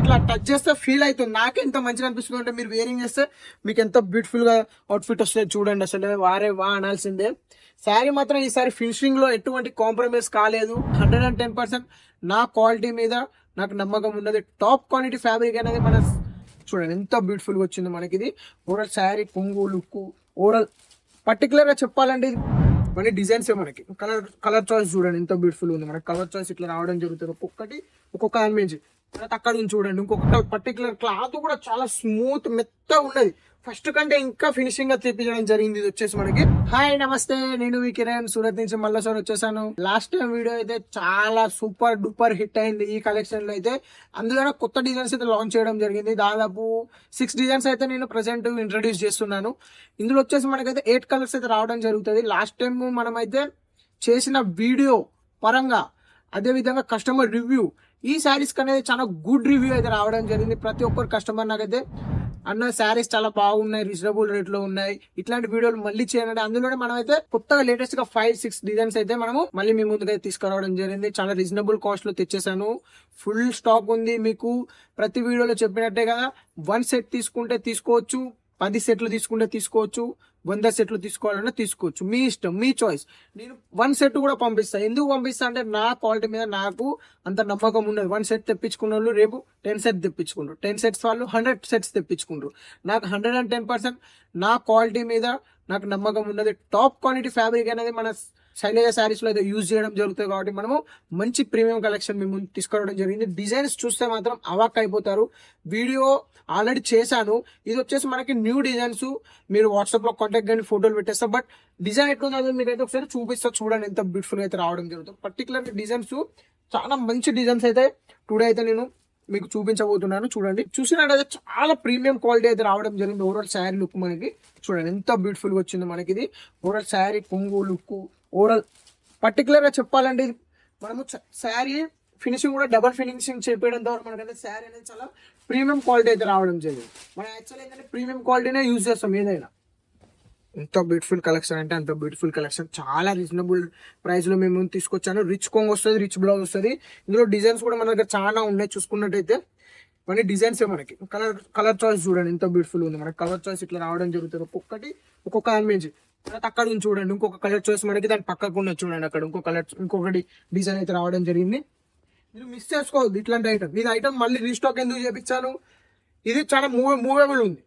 ఇట్లా టచ్ చేస్తే ఫీల్ అవుతుంది. నాకే ఎంత మంచిగా అనిపిస్తుంది అంటే మీరు వేరింగ్ చేస్తే మీకు ఎంత బ్యూటిఫుల్ గా అవుట్ఫిట్ వస్తుంది చూడండి. అసలు వారే వా అనాల్సిందే. శారీ మాత్రం ఈసారి ఫినిషింగ్ లో ఎటువంటి కాంప్రమైజ్ కాలేదు. 110% నా క్వాలిటీ మీద నాకు నమ్మకం ఉన్నది. టాప్ క్వాలిటీ ఫ్యాబ్రిక్ అనేది మన చూడండి ఎంత బ్యూటిఫుల్ గా వచ్చింది మనకి. ఇది ఓవరాల్ శారీ కొంగు లుక్ ఓవరాల్ పర్టికులర్ గా చెప్పాలంటే మన డిజైన్స్ మనకి కలర్ చాయిస్ చూడండి ఎంత బ్యూటిఫుల్ ఉంది. మనకి కలర్ చాయిస్ ఇట్లా రావడం జరుగుతుంది. ఒక్కొక్క అనిపించి తర్వాత అక్కడ నుంచి చూడండి ఇంకొక పర్టికులర్ క్లాత్ కూడా చాలా స్మూత్ మెత్త ఉన్నది. ఫస్ట్ కంటే ఇంకా ఫినిషింగ్ గా తెప్పించడం జరిగింది. ఇది వచ్చేసి మనకి హాయ్ నమస్తే, నేను మీ కిరణ్ సూరత్ నుంచి మళ్ళీ వచ్చేసాను. లాస్ట్ టైం వీడియో అయితే చాలా సూపర్ డూపర్ హిట్ అయింది. ఈ కలెక్షన్ లో అయితే అందులోనే కొత్త డిజైన్స్ అయితే లాంచ్ చేయడం జరిగింది. దాదాపు 6 డిజైన్స్ అయితే నేను ప్రెసెంట్ ఇంట్రడ్యూస్ చేస్తున్నాను. ఇందులో వచ్చేసి మనకైతే 8 కలర్స్ అయితే రావడం జరుగుతుంది. లాస్ట్ టైం మనం అయితే చేసిన వీడియో పరంగా అదే విధంగా కస్టమర్ రివ్యూ ఈ శారీస్ అనేది చాలా గుడ్ రివ్యూ అయితే రావడం జరిగింది. ప్రతి ఒక్కరు కస్టమర్ నాకైతే అన్న శారీస్ చాలా బాగున్నాయి, రీజనబుల్ రేట్ లో ఉన్నాయి, ఇట్లాంటి వీడియోలు మళ్ళీ చేయండి. అందులోనే మనం అయితే కొత్తగా లేటెస్ట్ గా 5-6 డిజైన్స్ అయితే మనము మళ్ళీ మీ ముందుకైతే తీసుకురావడం జరిగింది. చాలా రీజనబుల్ కాస్ట్ లో తెచ్చేసాను. ఫుల్ స్టాక్ ఉంది. మీకు ప్రతి వీడియోలో చెప్పినట్టే కదా, 1 సెట్ తీసుకుంటే తీసుకోవచ్చు, 10 సెట్లు తీసుకుంటే తీసుకోవచ్చు, 100 సెట్లు తీసుకోవాలన్నా తీసుకోవచ్చు. మీ ఇష్టం, మీ చాయిస్. నేను 1 సెట్ కూడా పంపిస్తాను. ఎందుకు పంపిస్తా అంటే నా క్వాలిటీ మీద నాకు అంత నమ్మకం ఉన్నది. 1 సెట్ తెప్పించుకున్న వాళ్ళు రేపు 10 సెట్ తెప్పించుకుంటారు, 10 సెట్స్ వాళ్ళు 100 సెట్స్ తెప్పించుకుంటారు. నాకు 110% నా క్వాలిటీ మీద నాకు నమ్మకం ఉన్నది. టాప్ క్వాలిటీ ఫ్యాబ్రిక్ అనేది మన శైలజ శారీస్ లో అయితే యూజ్ చేయడం జరుగుతుంది. కాబట్టి మనము మంచి ప్రీమియం కలెక్షన్ మీ ముందు తీసుకురావడం జరిగింది. డిజైన్స్ చూస్తే మాత్రం అవాక్ అయిపోతారు. వీడియో ఆల్రెడీ చేశాను. ఇది వచ్చేసి మనకి న్యూ డిజైన్స్. మీరు వాట్సాప్ లో కాంటాక్ట్ కానీ ఫోటోలు పెట్టేస్తారు. బట్ డిజైన్ ఎట్లుందో మీకు అయితే ఒకసారి చూపిస్తా చూడండి ఎంత బ్యూటిఫుల్ అయితే రావడం జరుగుతుంది. పర్టికులర్ డిజైన్స్ చాలా మంచి డిజైన్స్ అయితే టుడే అయితే నేను మీకు చూపించబోతున్నాను. చూడండి, చూసినట్టయితే చాలా ప్రీమియం క్వాలిటీ అయితే రావడం జరిగింది. ఓవరాల్ శారీ లుక్ మనకి చూడండి ఎంత బ్యూటిఫుల్ గా వచ్చింది మనకి. ఇది ఓవరాల్ శారీ కొంగు లుక్ ఓవరాల్ పర్టికులర్ గా చెప్పాలంటే మనము శారీ ఫినిషింగ్ కూడా డబల్ ఫినిషింగ్ చేపేయడం ద్వారా మనకైతే శారీ అనేది చాలా ప్రీమియం క్వాలిటీ అయితే రావడం జరిగింది. మనం యాక్చువల్ ఏంటంటే ప్రీమియం క్వాలిటీనే యూజ్ చేస్తాం ఏదైనా. ఎంత బ్యూటిఫుల్ కలెక్షన్ అంటే అంత బ్యూటిఫుల్ కలెక్షన్. చాలా రీజనబుల్ ప్రైస్ లో మేము తీసుకొచ్చాను. రిచ్ కొంగు వస్తుంది, రిచ్ బ్లౌజ్ వస్తుంది. ఇందులో డిజైన్స్ కూడా మన దగ్గర చాలా ఉన్నాయి. చూసుకున్నట్టయితే మన డిజైన్స్ మనకి కలర్ చాయిస్ చూడండి ఎంత బ్యూటిఫుల్ ఉంది. మనకి కలర్ చాయిస్ ఇట్లా రావడం జరుగుతుంది. ఒక్కొక్క అనిపించి తర్వాత అక్కడ నుంచి చూడండి ఇంకొక కలర్ చాయిస్ మనకి దాని పక్కకు ఉన్న చూడండి అక్కడ ఇంకొకటి డిజైన్ అయితే రావడం జరిగింది. మీరు మిస్ చేసుకోవద్దు ఇట్లాంటి ఐటమ్. ఇది ఐటమ్ మళ్ళీ రీస్టాక్ ఎందుకు చేపించాను, ఇది చాలా మూవేబుల్ ఉంది,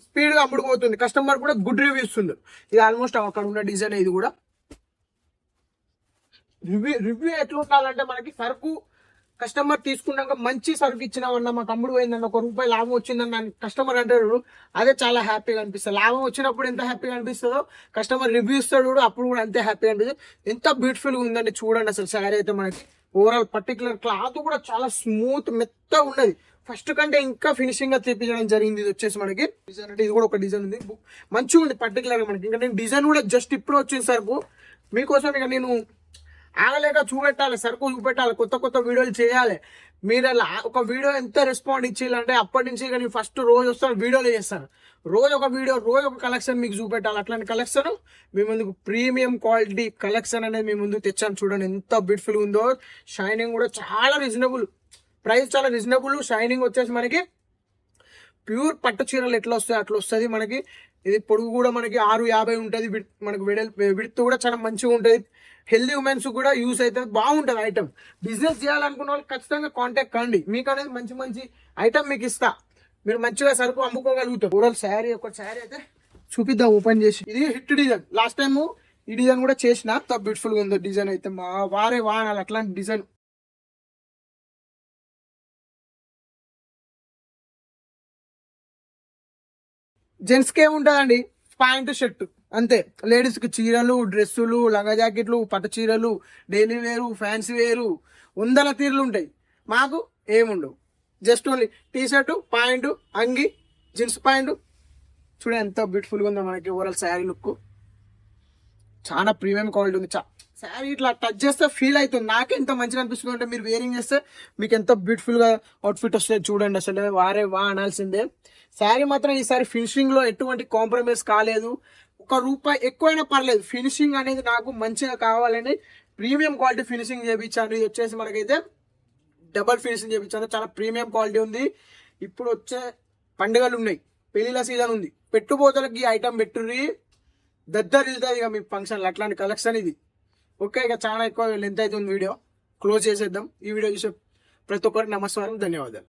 స్పీడ్ గా అమ్ముడుపోతుంది, కస్టమర్ కూడా గుడ్ రివ్యూ ఇస్తుంది. ఇది ఆల్మోస్ట్ అక్కడ ఉన్న డిజైన్. ఇది కూడా రివ్యూ ఎట్లా ఉండాలంటే మనకి సరుకు కస్టమర్ తీసుకున్నాక మంచి సరుకు ఇచ్చినామన్నా, మా తమ్ముడు పోయిందన్న ₹1 లాభం వచ్చిందన్న కస్టమర్ అంటాడు. అదే చాలా హ్యాపీగా అనిపిస్తుంది. లాభం వచ్చినప్పుడు ఎంత హ్యాపీగా అనిపిస్తుందో కస్టమర్ రివ్యూ ఇస్తాడు కూడా అప్పుడు కూడా అంతే హ్యాపీగా అనిపిస్తుంది. ఎంత బ్యూటిఫుల్ గా ఉందండి చూడండి అసలు శారీ అయితే మనకి. ఓవరాల్ పర్టికులర్ క్లాత్ కూడా చాలా స్మూత్ మెత్త ఉన్నది. ఫస్ట్ కంటే ఇంకా ఫినిషింగ్ గా తెప్పించడం జరిగింది. ఇది వచ్చేసి మనకి డిజైన్ అంటే ఇది కూడా ఒక డిజైన్ ఉంది, మంచిగా ఉంది పర్టికులర్ గా మనకి. ఇంకా నేను డిజైన్ కూడా జస్ట్ ఇప్పుడు వచ్చింది సరుకు మీకోసం. ఇక నేను ఆగలేక చూపెట్టాలి, సరుకు చూపెట్టాలి, కొత్త వీడియోలు చేయాలి. మీరు అలా ఒక వీడియో ఎంత రెస్పాండ్ ఇచ్చేయాలంటే అప్పటి నుంచి ఇక నేను ఫస్ట్ రోజు వస్తాను వీడియోలు చేస్తాను. రోజు ఒక వీడియో, రోజు ఒక కలెక్షన్ మీకు చూపెట్టాలి. అట్లాంటి కలెక్షన్ మీ ముందుకు ప్రీమియం క్వాలిటీ కలెక్షన్ అనేది మీ ముందుకు తెచ్చాను. చూడండి ఎంత బ్యూటిఫుల్ ఉందో. షైనింగ్ కూడా చాలా రీజనబుల్ ప్రైస్, చాలా రీజనబుల్. షైనింగ్ వచ్చేసి మనకి ప్యూర్ పట్టు చీరలు ఎట్లా వస్తాయి అట్లా వస్తుంది మనకి. ఇది పొడుగు కూడా మనకి 6.50 ఉంటుంది. మనకి విడ్త్ కూడా చాలా మంచిగా ఉంటుంది. హెల్దీ ఉమెన్స్ కూడా యూస్ అవుతుంది, బాగుంటుంది ఐటమ్. బిజినెస్ చేయాలనుకున్న వాళ్ళు ఖచ్చితంగా కాంటాక్ట్ కండి. మీకు అనేది మంచి ఐటమ్ మీకు ఇస్తా, మీరు మంచిగా సరుకు అమ్ముకోగలుగుతారు. ఓవరాల్ శారీ ఒక శారీ అయితే చూపిద్దాం ఓపెన్ చేసి. ఇది హిట్ డిజైన్. లాస్ట్ టైం ఈ డిజైన్ కూడా చేసిన, అంత బ్యూటిఫుల్ గా ఉంది డిజైన్ అయితే. వారే వానాలి అట్లాంటి డిజైన్. జెంట్స్ కి ఏముంటదండి, ప్యాంటు షర్ట్ అంతే. లేడీస్ కి చీరలు, డ్రెస్సులు, లంగా జాకెట్లు, పట్టు చీరలు, డైలీ వేరు, ఫ్యాన్సీ వేరు, 100 తీర్లు ఉంటాయి. మాకు ఏముండవు, just only T shirt, pant, అంగి, జీన్స్ ప్యాంటు. చూడండి ఎంత బ్యూటిఫుల్ గా ఉందో మనకి. ఓవరాల్ శారీ లుక్ చాలా ప్రీమియం క్వాలిటీ ఉంది. శారీ ఇట్లా టచ్ చేస్తే ఫీల్ అవుతుంది. నాకే ఎంత మంచిగా అనిపిస్తుంది అంటే మీరు వేరింగ్ చేస్తే మీకు ఎంత బ్యూటిఫుల్ గా అవుట్ఫిట్ వస్తుంది చూడండి. అసలు వారే వా అనాల్సిందే. శారీ మాత్రం ఈసారి ఫినిషింగ్ లో ఎటువంటి కాంప్రమైజ్ కాలేదు. ₹1 ఎక్కువైనా పర్లేదు, ఫినిషింగ్ అనేది నాకు మంచిగా కావాలని ప్రీమియం క్వాలిటీ ఫినిషింగ్ చేయించాను. ఇది వచ్చేసి మనకైతే డబల్ ఫినిషింగ్ చేయించాను. చాలా ప్రీమియం క్వాలిటీ ఉంది. ఇప్పుడు వచ్చే పండుగలు ఉన్నాయి, పెళ్లిళ్ళ సీజన్ ఉంది, పెట్టుబోతలకి ఈ ఐటమ్ పెట్టుర్రి దద్దరిల్తుంది ఇక మీ ఫంక్షన్లు. అట్లాంటి కలెక్షన్ ఇది. ఓకే, ఇక చాలా ఎక్కువ లెంత్ అవుతుంది వీడియో, క్లోజ్ చేసేద్దాం. ఈ వీడియో చూసే ప్రతి ఒక్కరికి నమస్కారం, ధన్యవాదాలు.